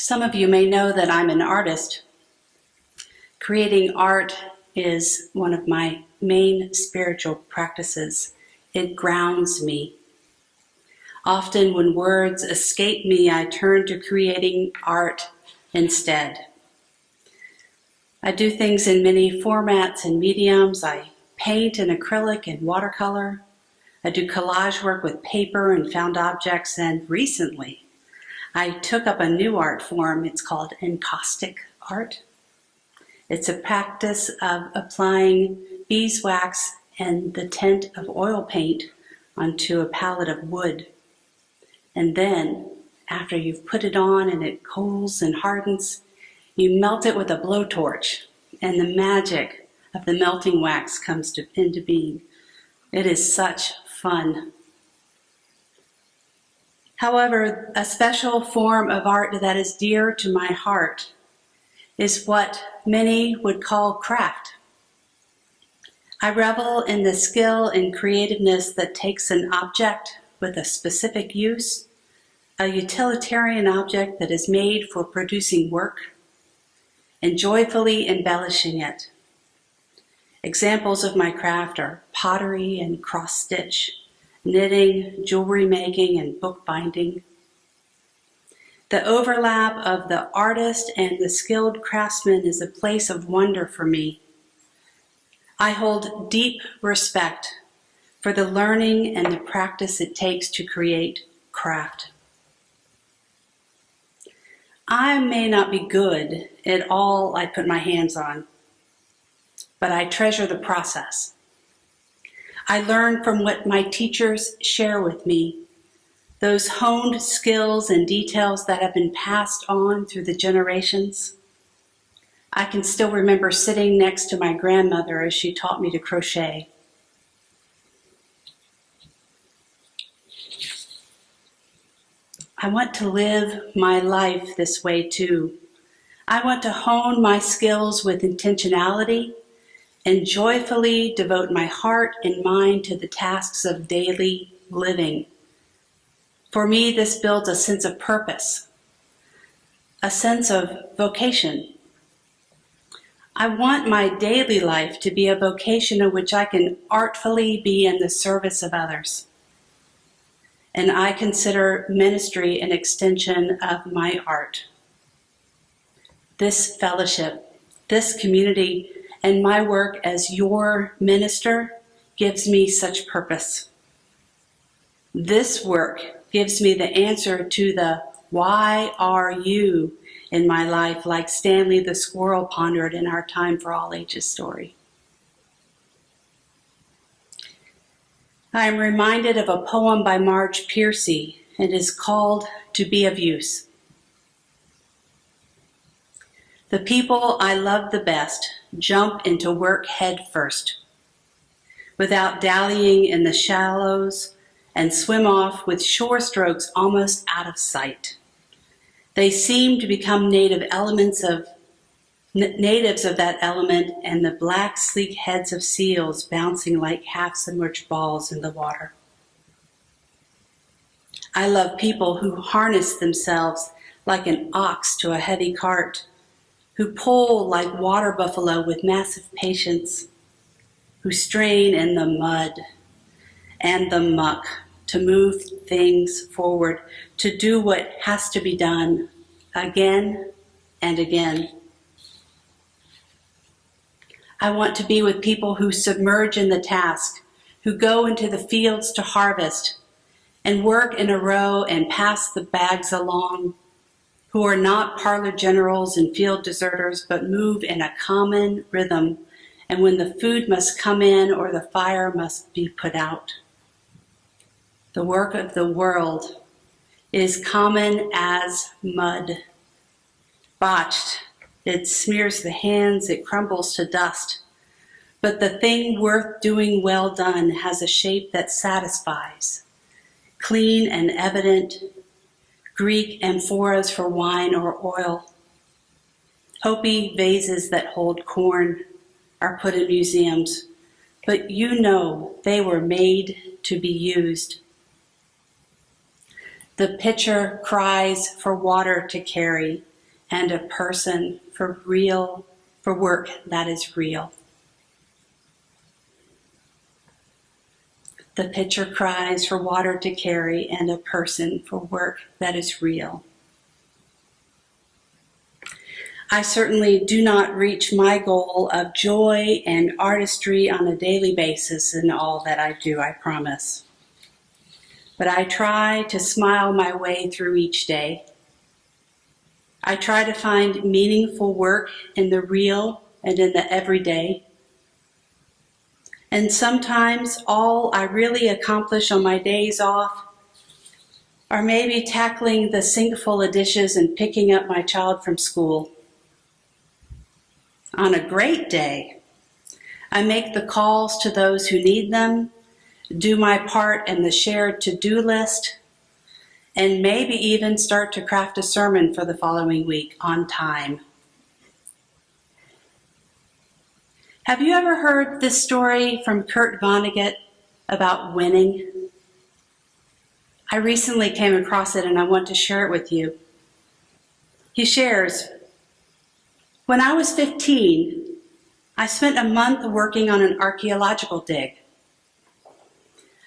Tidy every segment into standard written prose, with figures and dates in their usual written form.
Some of you may know that I'm an artist. Creating art is one of my main spiritual practices. It grounds me. Often when words escape me, I turn to creating art instead. I do things in many formats and mediums. I paint in acrylic and watercolor. I do collage work with paper and found objects, and recently I took up a new art form. It's called Encaustic Art. It's a practice of applying beeswax and the tint of oil paint onto a palette of wood. And then, after you've put it on and it cools and hardens, you melt it with a blowtorch, and the magic of the melting wax comes into being. It is such fun. However, a special form of art that is dear to my heart is what many would call craft. I revel in the skill and creativeness that takes an object with a specific use, a utilitarian object that is made for producing work, and joyfully embellishing it. Examples of my craft are pottery and cross-stitch, knitting, jewelry making, and bookbinding. The overlap of the artist and the skilled craftsman is a place of wonder for me. I hold deep respect for the learning and the practice it takes to create craft. I may not be good at all I put my hands on, but I treasure the process. I learn from what my teachers share with me, those honed skills and details that have been passed on through the generations. I can still remember sitting next to my grandmother as she taught me to crochet. I want to live my life this way too. I want to hone my skills with intentionality and joyfully devote my heart and mind to the tasks of daily living. For me, this builds a sense of purpose, a sense of vocation. I want my daily life to be a vocation in which I can artfully be in the service of others. And I consider ministry an extension of my art. This fellowship, this community, and my work as your minister gives me such purpose. This work gives me the answer to the "why are you" in my life, like Stanley the squirrel pondered in our Time for All Ages story. I am reminded of a poem by Marge Piercy. It is called "To Be of Use." The people I love the best jump into work head first, without dallying in the shallows, and swim off with shore strokes almost out of sight. They seem to become natives of that element, and the black, sleek heads of seals bouncing like half-submerged balls in the water. I love people who harness themselves like an ox to a heavy cart, who pull like water buffalo with massive patience, who strain in the mud and the muck to move things forward, to do what has to be done again and again. I want to be with people who submerge in the task, who go into the fields to harvest and work in a row and pass the bags along, who are not parlor generals and field deserters, but move in a common rhythm, and when the food must come in or the fire must be put out. The work of the world is common as mud. Botched, it smears the hands, it crumbles to dust. But the thing worth doing well done has a shape that satisfies, clean and evident, Greek amphoras for wine or oil. Hopi vases that hold corn are put in museums, but you know they were made to be used. The pitcher cries for water to carry, and a person for work that is real. The pitcher cries for water to carry and a person for work that is real. I certainly do not reach my goal of joy and artistry on a daily basis in all that I do, I promise. But I try to smile my way through each day. I try to find meaningful work in the real and in the everyday. And sometimes all I really accomplish on my days off are maybe tackling the sink full of dishes and picking up my child from school. On a great day, I make the calls to those who need them, do my part in the shared to-do list, and maybe even start to craft a sermon for the following week on time. Have you ever heard this story from Kurt Vonnegut about winning? I recently came across it and I want to share it with you. He shares, "When I was 15, I spent a month working on an archaeological dig.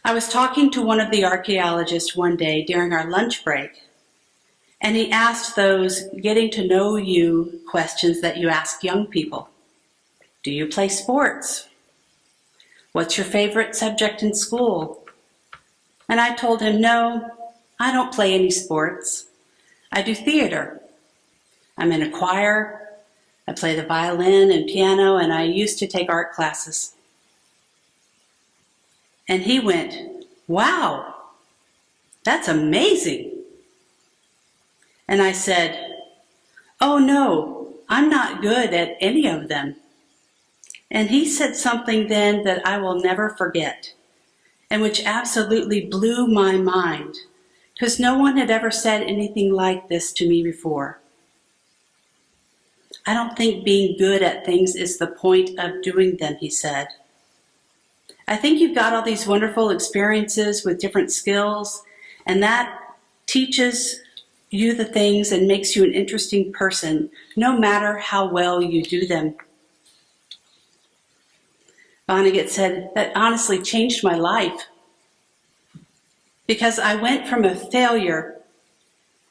I was talking to one of the archaeologists one day during our lunch break, and he asked those getting to know you questions that you ask young people. Do you play sports? What's your favorite subject in school? And I told him, no, I don't play any sports. I do theater. I'm in a choir. I play the violin and piano, and I used to take art classes. And he went, wow, that's amazing. And I said, oh no, I'm not good at any of them. And he said something then that I will never forget, and which absolutely blew my mind, because no one had ever said anything like this to me before. I don't think being good at things is the point of doing them, he said. I think you've got all these wonderful experiences with different skills, and that teaches you the things and makes you an interesting person, no matter how well you do them. Vonnegut said, that honestly changed my life, because I went from a failure,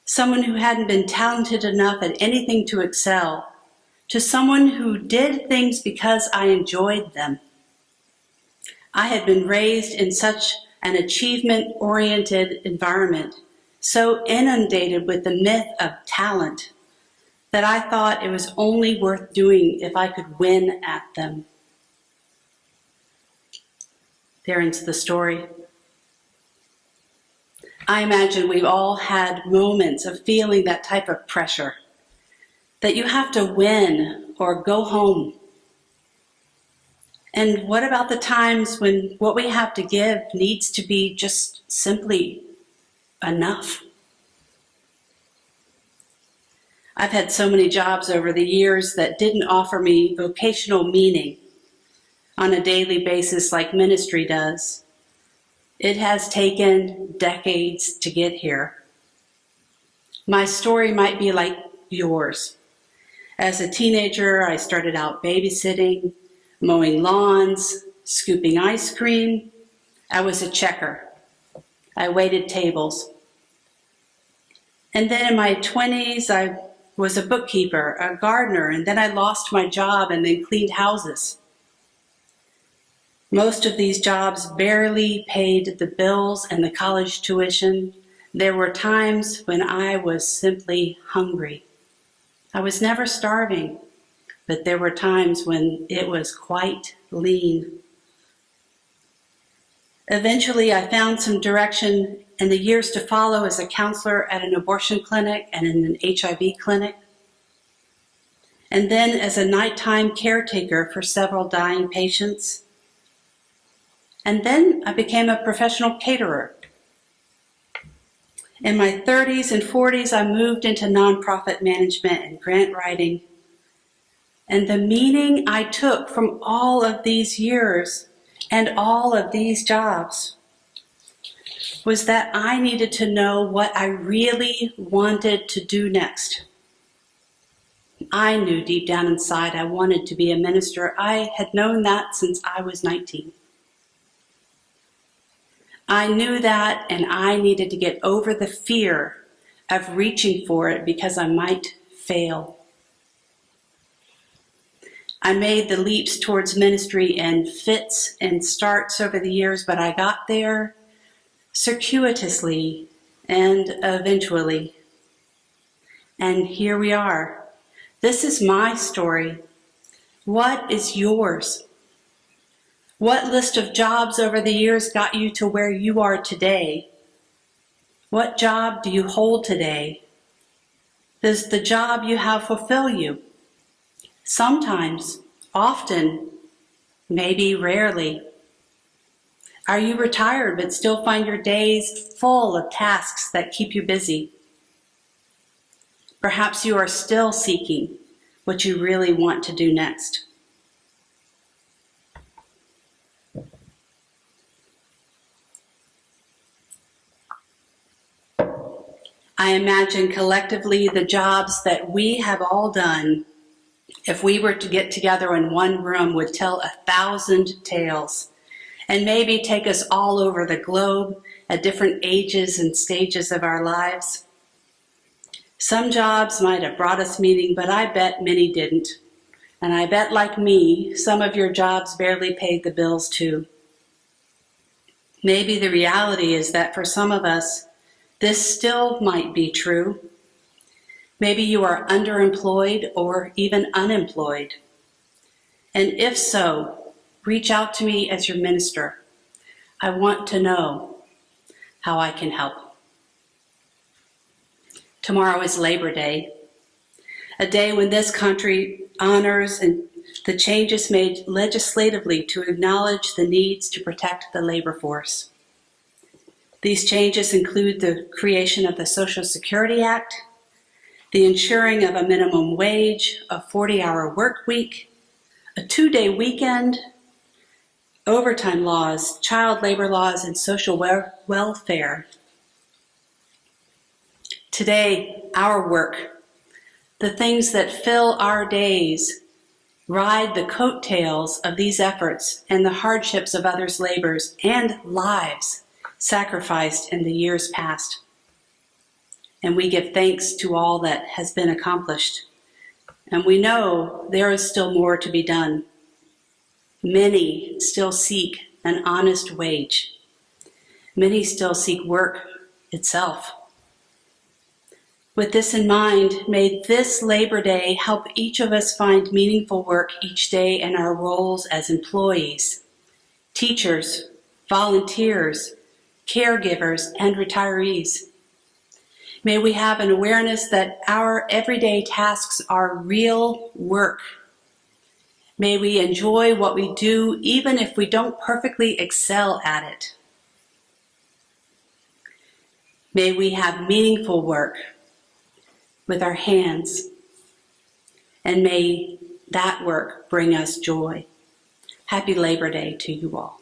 someone who hadn't been talented enough at anything to excel, to someone who did things because I enjoyed them. I had been raised in such an achievement-oriented environment, so inundated with the myth of talent, that I thought it was only worth doing if I could win at them. There ends the story. I imagine we've all had moments of feeling that type of pressure, that you have to win or go home. And what about the times when what we have to give needs to be just simply enough? I've had so many jobs over the years that didn't offer me vocational meaning on a daily basis like ministry does. It has taken decades to get here. My story might be like yours. As a teenager, I started out babysitting, mowing lawns, scooping ice cream. I was a checker. I waited tables. And then in my 20s, I was a bookkeeper, a gardener, and then I lost my job and then cleaned houses. Most of these jobs barely paid the bills and the college tuition. There were times when I was simply hungry. I was never starving, but there were times when it was quite lean. Eventually, I found some direction in the years to follow as a counselor at an abortion clinic and in an HIV clinic, and then as a nighttime caretaker for several dying patients. And then I became a professional caterer. In my 30s and 40s, I moved into nonprofit management and grant writing. And the meaning I took from all of these years and all of these jobs was that I needed to know what I really wanted to do next. I knew deep down inside I wanted to be a minister. I had known that since I was 19. I knew that, and I needed to get over the fear of reaching for it because I might fail. I made the leaps towards ministry in fits and starts over the years, but I got there circuitously and eventually. And here we are. This is my story. What is yours? What list of jobs over the years got you to where you are today? What job do you hold today? Does the job you have fulfill you? Sometimes, often, maybe rarely. Are you retired but still find your days full of tasks that keep you busy? Perhaps you are still seeking what you really want to do next. I imagine collectively the jobs that we have all done, if we were to get together in one room, would tell 1,000 tales and maybe take us all over the globe at different ages and stages of our lives. Some jobs might have brought us meaning, but I bet many didn't. And I bet, like me, some of your jobs barely paid the bills too. Maybe the reality is that for some of us, this still might be true. Maybe you are underemployed or even unemployed. And if so, reach out to me as your minister. I want to know how I can help. Tomorrow is Labor Day, a day when this country honors and the changes made legislatively to acknowledge the needs to protect the labor force. These changes include the creation of the Social Security Act, the ensuring of a minimum wage, a 40-hour work week, a 2-day weekend, overtime laws, child labor laws, and social welfare. Today, our work, the things that fill our days, ride the coattails of these efforts and the hardships of others' labors and lives sacrificed in the years past. And we give thanks to all that has been accomplished. And we know there is still more to be done. Many still seek an honest wage. Many still seek work itself. With this in mind, may this Labor Day help each of us find meaningful work each day in our roles as employees, teachers, volunteers, caregivers, and retirees. May we have an awareness that our everyday tasks are real work. May we enjoy what we do even if we don't perfectly excel at it. May we have meaningful work with our hands, and may that work bring us joy. Happy Labor Day to you all.